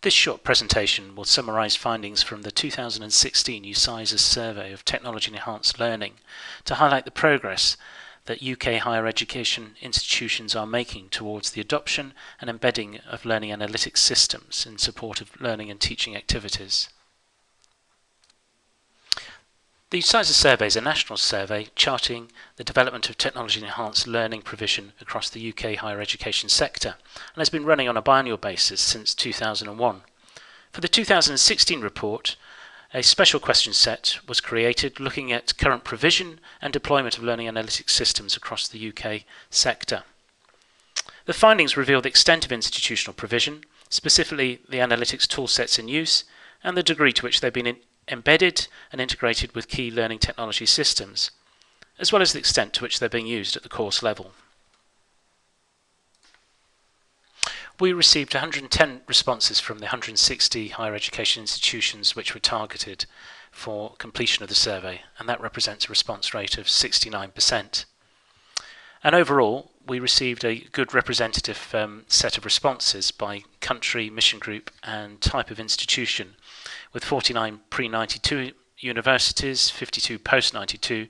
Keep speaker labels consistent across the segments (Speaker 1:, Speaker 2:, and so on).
Speaker 1: This short presentation will summarise findings from the 2016 UCISA Survey of Technology Enhanced Learning to highlight the progress that UK higher education institutions are making towards the adoption and embedding of learning analytics systems in support of learning and teaching activities. The UCISA Survey is a national survey charting the development of technology-enhanced learning provision across the UK higher education sector and has been running on a biannual basis since 2001. For the 2016 report, a special question set was created looking at current provision and deployment of learning analytics systems across the UK sector. The findings reveal the extent of institutional provision, specifically the analytics toolsets in use, and the degree to which they've been embedded and integrated with key learning technology systems, as well as the extent to which they're being used at the course level. We received 110 responses from the 160 higher education institutions which were targeted for completion of the survey, and that represents a response rate of 69%. And overall, we received a good representative set of responses by country, mission group and type of institution, with 49 pre-92 universities, 52 post-92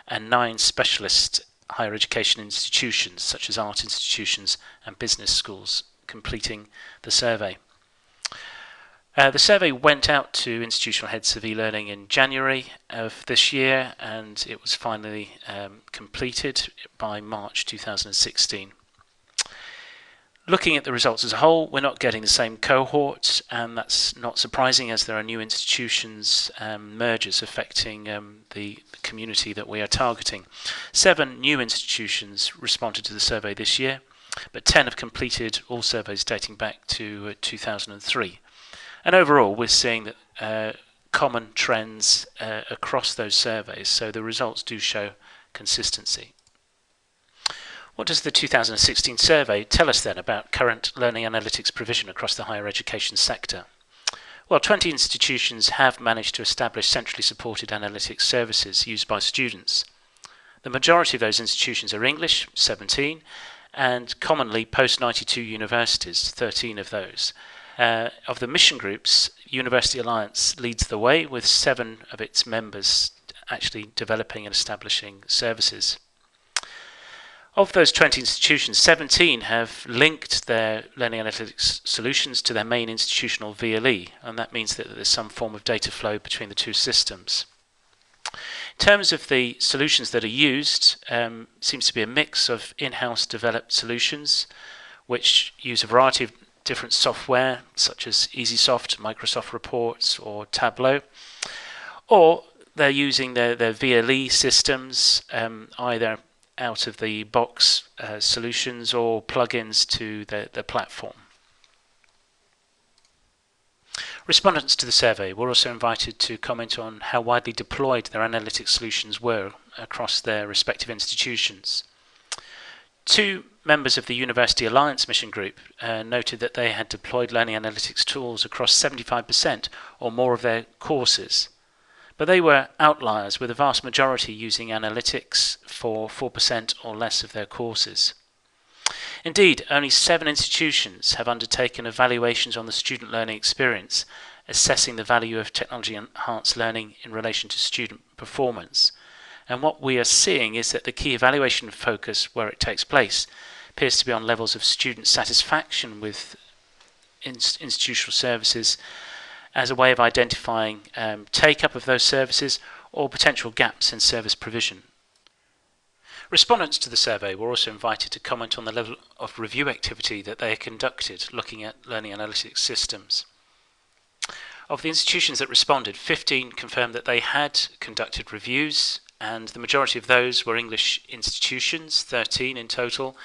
Speaker 1: and 9 specialist higher education institutions such as art institutions and business schools completing the survey. The survey went out to institutional heads of e-learning in January of this year, and it was finally completed by March 2016. Looking at the results as a whole, we're not getting the same cohort, and that's not surprising as there are new institutions mergers affecting the community that we are targeting. 7 new institutions responded to the survey this year, but 10 have completed all surveys dating back to 2003. And overall, we're seeing that common trends across those surveys, so the results do show consistency. What does the 2016 survey tell us then about current learning analytics provision across the higher education sector? Well, 20 institutions have managed to establish centrally supported analytics services used by students. The majority of those institutions are English, 17, and commonly post-92 universities, 13 of those. Of the mission groups, University Alliance leads the way with 7 of its members actually developing and establishing services. Of those 20 institutions, 17 have linked their learning analytics solutions to their main institutional VLE, and that means that there's some form of data flow between the two systems. In terms of the solutions that are used, seems to be a mix of in-house developed solutions which use a variety of different software such as EasySoft, Microsoft Reports or Tableau, or they're using their VLE systems, either out of the box solutions or plugins to the platform. Respondents to the survey were also invited to comment on how widely deployed their analytics solutions were across their respective institutions. 2 members of the University Alliance mission group noted that they had deployed learning analytics tools across 75% or more of their courses, but they were outliers, with a vast majority using analytics for 4% or less of their courses. Indeed, only 7 institutions have undertaken evaluations on the student learning experience, assessing the value of technology-enhanced learning in relation to student performance. And what we are seeing is that the key evaluation focus where it takes place appears to be on levels of student satisfaction with institutional services as a way of identifying take-up of those services or potential gaps in service provision. Respondents to the survey were also invited to comment on the level of review activity that they conducted looking at learning analytics systems. Of the institutions that responded, 15 confirmed that they had conducted reviews, and the majority of those were English institutions, 13 in total,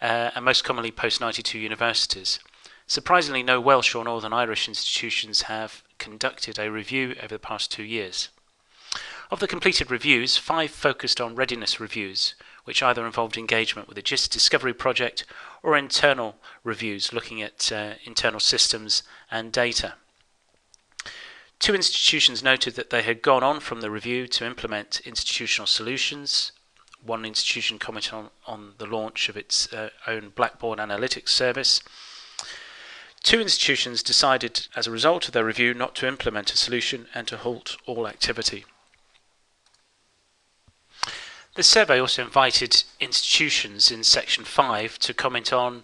Speaker 1: and most commonly post-92 universities. Surprisingly, no Welsh or Northern Irish institutions have conducted a review over the past 2 years. Of the completed reviews, 5 focused on readiness reviews, which either involved engagement with a GIST discovery project or internal reviews looking at internal systems and data. 2 institutions noted that they had gone on from the review to implement institutional solutions. One institution commented on the launch of its own Blackboard analytics service. 2 institutions decided as a result of their review not to implement a solution and to halt all activity. The survey also invited institutions in section 5 to comment on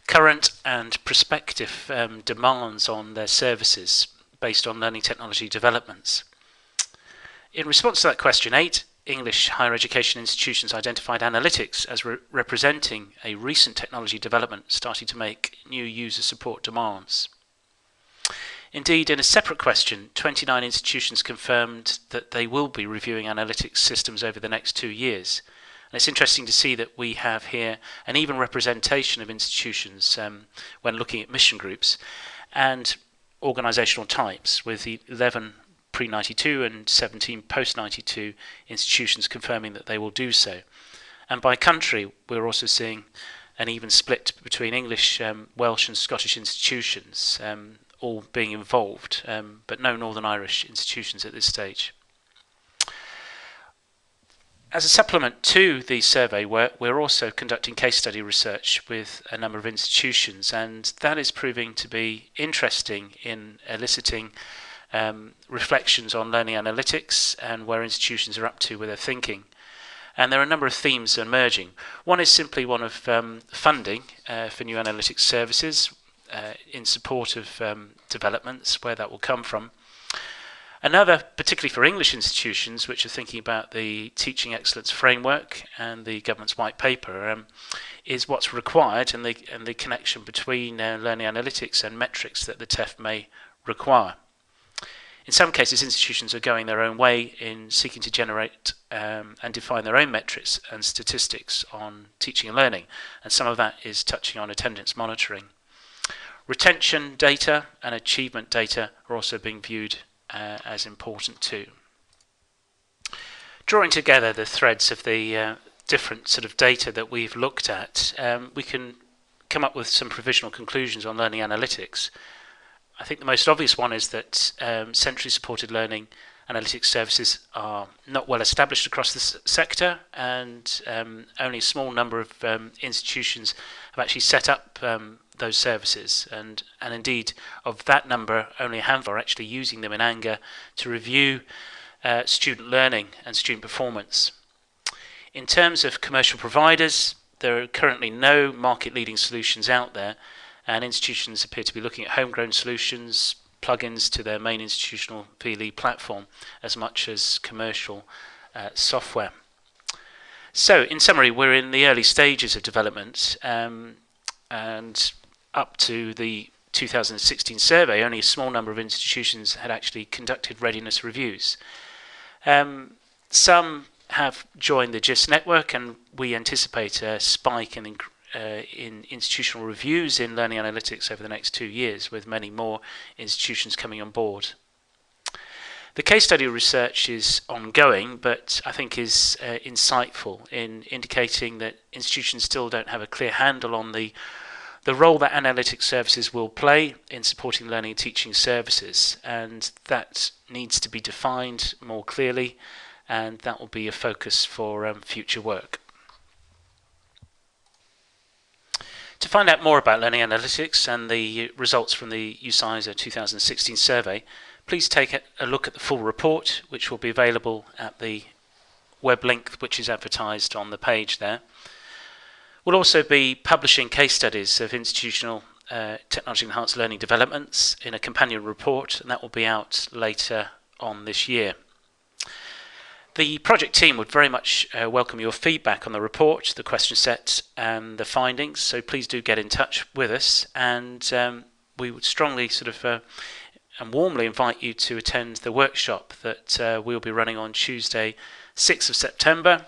Speaker 1: current and prospective demands on their services based on learning technology developments. In response to that question, 8 English higher education institutions identified analytics as representing a recent technology development starting to make new user support demands. Indeed, in a separate question, 29 institutions confirmed that they will be reviewing analytics systems over the next 2 years. And it's interesting to see that we have here an even representation of institutions when looking at mission groups and organisational types, with 11 pre-92 and 17 post-92 institutions confirming that they will do so. And by country, we're also seeing an even split between English, Welsh and Scottish institutions, all being involved, but no Northern Irish institutions at this stage. As a supplement to the survey work, we're also conducting case study research with a number of institutions, and that is proving to be interesting in eliciting reflections on learning analytics and where institutions are up to with their thinking. And there are a number of themes emerging. One is simply one of funding for new analytics services in support of developments, where that will come from. Another, particularly for English institutions, which are thinking about the Teaching Excellence Framework and the government's white paper, is what's required and the connection between learning analytics and metrics that the TEF may require. In some cases, institutions are going their own way in seeking to generate and define their own metrics and statistics on teaching and learning, and some of that is touching on attendance monitoring. Retention data and achievement data are also being viewed as important too. Drawing together the threads of the different sort of data that we've looked at, we can come up with some provisional conclusions on learning analytics. I think the most obvious one is that centrally supported learning analytics services are not well established across the sector, and only a small number of institutions have actually set up those services, and indeed of that number only a handful are actually using them in anger to review student learning and student performance. In terms of commercial providers, there are currently no market-leading solutions out there, and institutions appear to be looking at homegrown solutions, plugins to their main institutional VLE platform, as much as commercial software. So, in summary, we're in the early stages of development, and up to the 2016 survey, only a small number of institutions had actually conducted readiness reviews. Some have joined the GIST network, and we anticipate a spike in institutional reviews in learning analytics over the next 2 years, with many more institutions coming on board. The case study research is ongoing, but I think is insightful in indicating that institutions still don't have a clear handle on the role that analytics services will play in supporting learning and teaching services, and that needs to be defined more clearly, and that will be a focus for future work. To find out more about learning analytics and the results from the UCISA 2016 survey, please take a look at the full report, which will be available at the web link which is advertised on the page there. We'll also be publishing case studies of institutional technology enhanced learning developments in a companion report, and that will be out later on this year. The project team would very much welcome your feedback on the report, the question set and the findings, so please do get in touch with us, and we would strongly and warmly invite you to attend the workshop that we'll be running on Tuesday 6th of September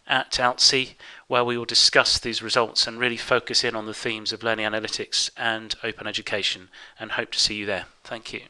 Speaker 1: at ALTSI, where we will discuss these results and really focus in on the themes of learning analytics and open education, and hope to see you there. Thank you.